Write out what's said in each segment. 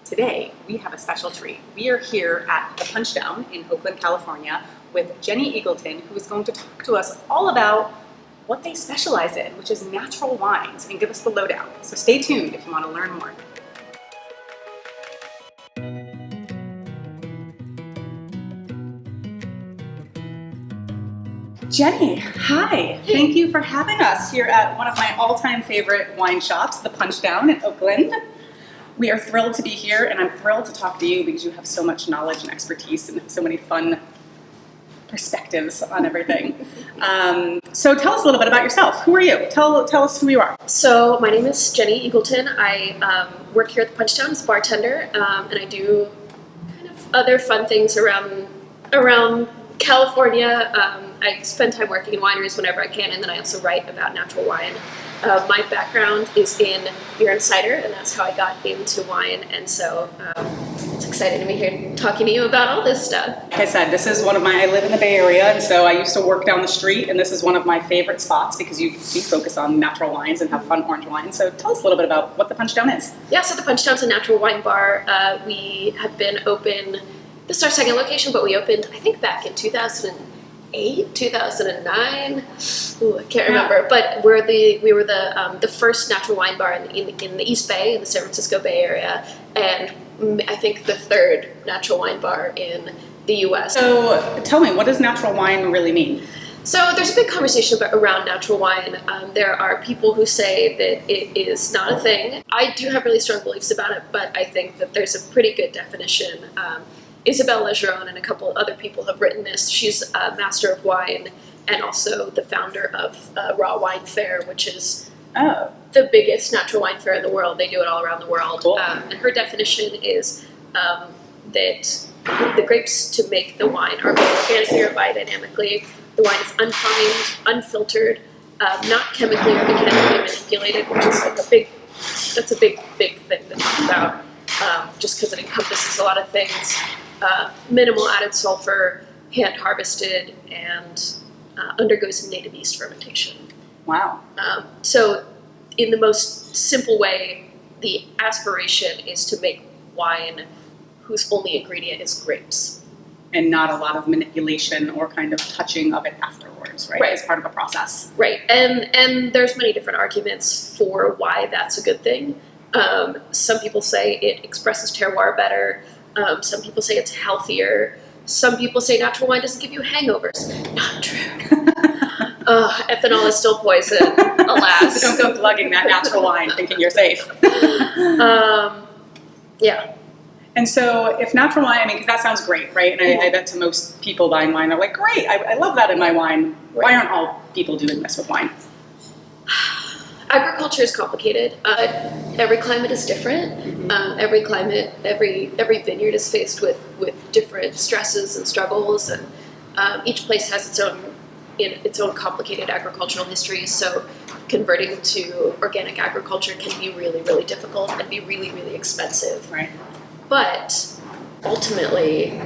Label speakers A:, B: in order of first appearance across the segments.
A: Today, we have a special treat. We are here at the Punchdown in Oakland, California with Jenny Eagleton, who is going to talk to us all about what they specialize in, which is natural wines, and give us the lowdown. So stay tuned if you want to learn more. Jenny, hi. Thank you for having us here at one of my all-time favorite wine shops, the Punchdown in Oakland. We are thrilled to be here, and I'm thrilled to talk to you because you have so much knowledge and expertise and so many fun perspectives on everything. So tell us a little bit about yourself. Who are you? Tell us who you are.
B: So my name is Jenny Eagleton. I work here at the Punchdown as a bartender, and I do kind of other fun things around California. I spend time working in wineries whenever I can, and then I also write about natural wine. My background is in beer and cider, and that's how I got into wine, and so it's exciting to be here talking to you about all this stuff.
A: Like I said, I live in the Bay Area, and so I used to work down the street, and this is one of my favorite spots because you focus on natural wines and have fun orange wine. So tell us a little bit about what the Punchdown is.
B: Yeah, so the Punchdown's a natural wine bar. We have been open, this is our second location, but we opened, I think, back in 2008, 2009. Ooh, I can't remember. But we were the first natural wine bar in the East Bay, in the San Francisco Bay Area, and I think the third natural wine bar in the U.S.
A: So tell me, what does natural wine really mean?
B: So there's a big conversation around natural wine. There are people who say that it is not a thing. I do have really strong beliefs about it, but I think that there's a pretty good definition. Isabelle Legeron and a couple other people have written this. She's a master of wine and also the founder of Raw Wine Fair, which is the biggest natural wine fair in the world. They do it all around the world.
A: Cool.
B: And her definition is that the grapes to make the wine are grown organically or biodynamically. The wine is unfined, unfiltered, not chemically or mechanically manipulated, which is like that's a big thing to talk about, just because it encompasses a lot of things. Minimal added sulfur, hand harvested, and undergoes native yeast fermentation.
A: Wow.
B: So in the most simple way, the aspiration is to make wine whose only ingredient is grapes.
A: And not a lot of manipulation or kind of touching of it afterwards, right? As part of a process.
B: Right, and there's many different arguments for why that's a good thing. Some people say it expresses terroir better. Some people say it's healthier. Some people say natural wine doesn't give you hangovers. Not true. Ethanol is still poison, alas.
A: So don't go glugging that natural wine thinking you're safe.
B: Yeah.
A: And so if natural wine, because that sounds great, right? And I bet to most people buying wine, they're like, great, I love that in my wine. Why aren't all people doing this with wine?
B: Agriculture is complicated. Every climate is different. Every climate, every vineyard is faced with different stresses and struggles, and each place has its own complicated agricultural history. So converting to organic agriculture can be really, really difficult and be really, really expensive.
A: Right.
B: But ultimately,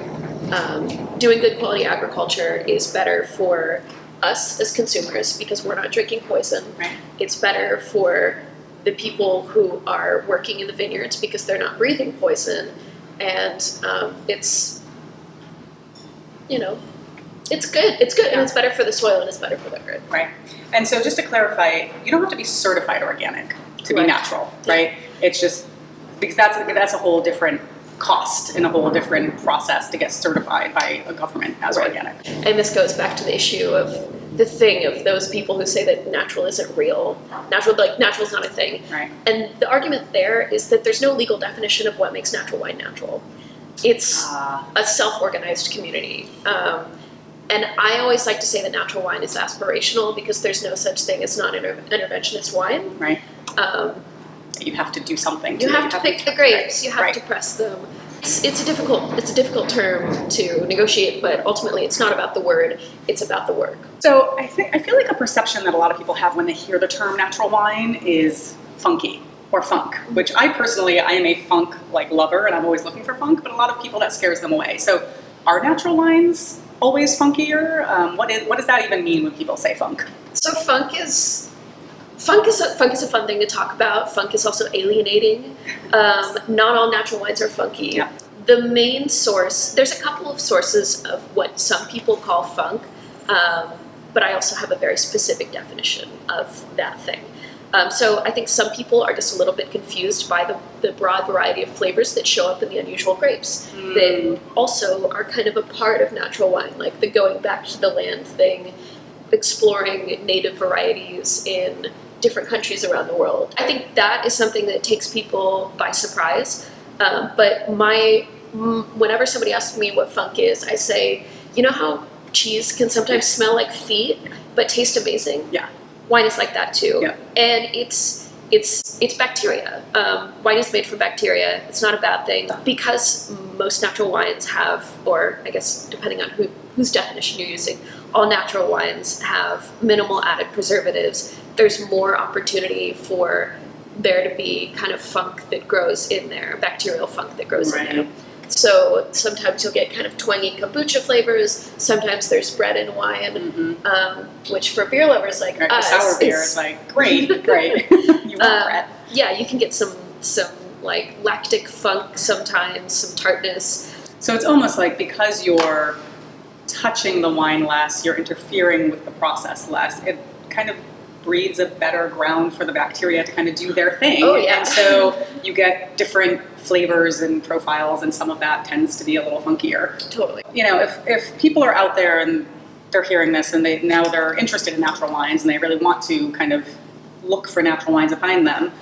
B: doing good quality agriculture is better for us as consumers because we're not drinking poison.
A: Right.
B: It's better for the people who are working in the vineyards because they're not breathing poison, and it's good. It's good, and it's better for the soil and it's better for the earth.
A: Right. And so just to clarify, you don't have to be certified organic to be natural, right? It's just because that's a whole different cost and a whole different process to get certified by a government as organic.
B: And this goes back to the issue of the thing of those people who say that natural isn't real. Natural's not a thing.
A: Right.
B: And the argument there is that there's no legal definition of what makes natural wine natural. It's a self-organized community. And I always like to say that natural wine is aspirational because there's no such thing as non-interventionist wine.
A: Right. You have to do something.
B: You have to pick the grapes. You have to press them. It's a difficult term to negotiate, but ultimately it's not about the word. It's about the work.
A: So I feel like a perception that a lot of people have when they hear the term natural wine is funky or funk, which I am a funk lover, and I'm always looking for funk. But a lot of people that scares them away. So are natural wines always funkier? What does that even mean when people say funk?
B: So funk is Funk is a fun thing to talk about. Funk is also alienating. Not all natural wines are funky.
A: Yeah.
B: The main source, there's a couple of sources of what some people call funk, but I also have a very specific definition of that thing. So I think some people are just a little bit confused by the broad variety of flavors that show up in the unusual grapes that also are kind of a part of natural wine, like the going back to the land thing, exploring native varieties in different countries around the world. I think that is something that takes people by surprise. But whenever somebody asks me what funk is, I say, you know how cheese can sometimes smell like feet but taste amazing?
A: Yeah.
B: Wine is like that too.
A: Yeah.
B: And it's bacteria. Wine is made from bacteria. It's not a bad thing. Because most natural wines have, or I guess depending on whose definition you're using, all natural wines have minimal added preservatives. There's more opportunity for there to be kind of funk that grows in there, bacterial funk that grows in there. So sometimes you'll get kind of twangy kombucha flavors. Sometimes there's bread and wine, which for beer lovers like us,
A: sour beer is like great. You want bread.
B: Yeah, you can get some like lactic funk sometimes, some tartness.
A: So it's almost like because you're touching the wine less, you're interfering with the process less. It kind of breeds a better ground for the bacteria to kind of do their thing.
B: Oh, yeah.
A: And so you get different flavors and profiles, and some of that tends to be a little funkier.
B: Totally.
A: You know, if people are out there and they're hearing this and they're interested in natural wines and they really want to kind of look for natural wines and find them,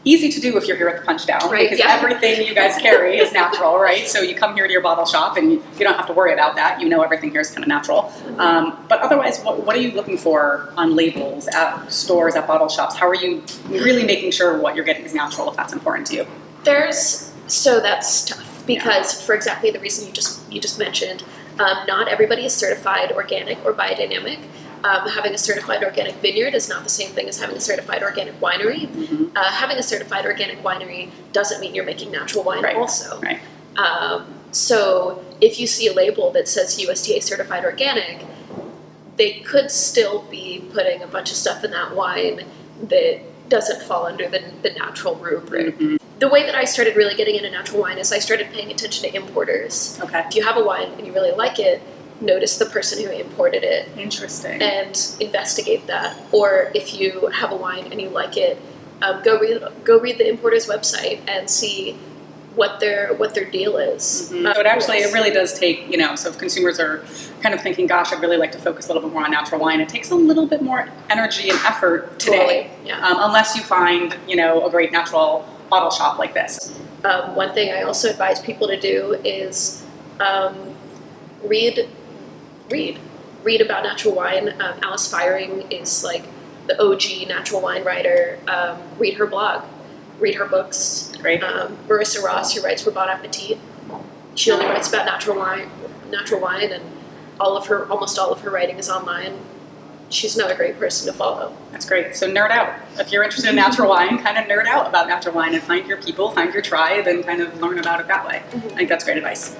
A: easy to do if you're here at the Punch Down,
B: right,
A: because everything you guys carry is natural, right? So you come here to your bottle shop and you don't have to worry about that. You know everything here is kind of natural. But otherwise, what are you looking for on labels, at stores, at bottle shops? How are you really making sure what you're getting is natural, if that's important to you?
B: So that's tough because for exactly the reason you just mentioned, not everybody is certified organic or biodynamic. Having a certified organic vineyard is not the same thing as having a certified organic winery. Having a certified organic winery doesn't mean you're making natural wine also.
A: Right.
B: So if you see a label that says USDA certified organic, they could still be putting a bunch of stuff in that wine that doesn't fall under the natural rubric. The way that I started really getting into natural wine is I started paying attention to importers.
A: Okay.
B: If you have a wine and you really like it, notice the person who imported it.
A: Interesting.
B: And investigate that. Or if you have a wine and you like it, go read the importer's website and see what their deal is.
A: So it really does take, so if consumers are kind of thinking, gosh, I'd really like to focus a little bit more on natural wine, it takes a little bit more energy and effort today.
B: Totally, yeah.
A: Unless you find, a great natural bottle shop like this.
B: One thing I also advise people to do is read about natural wine. Alice Firing is like the OG natural wine writer. Read her blog, read her books.
A: Great.
B: Marissa Ross, who writes for Bon Appetit, she only writes about natural wine, and almost all of her writing is online. She's another great person to follow.
A: That's great. So nerd out. If you're interested in natural wine, kind of nerd out about natural wine and find your people, find your tribe, and kind of learn about it that way. I think that's great advice.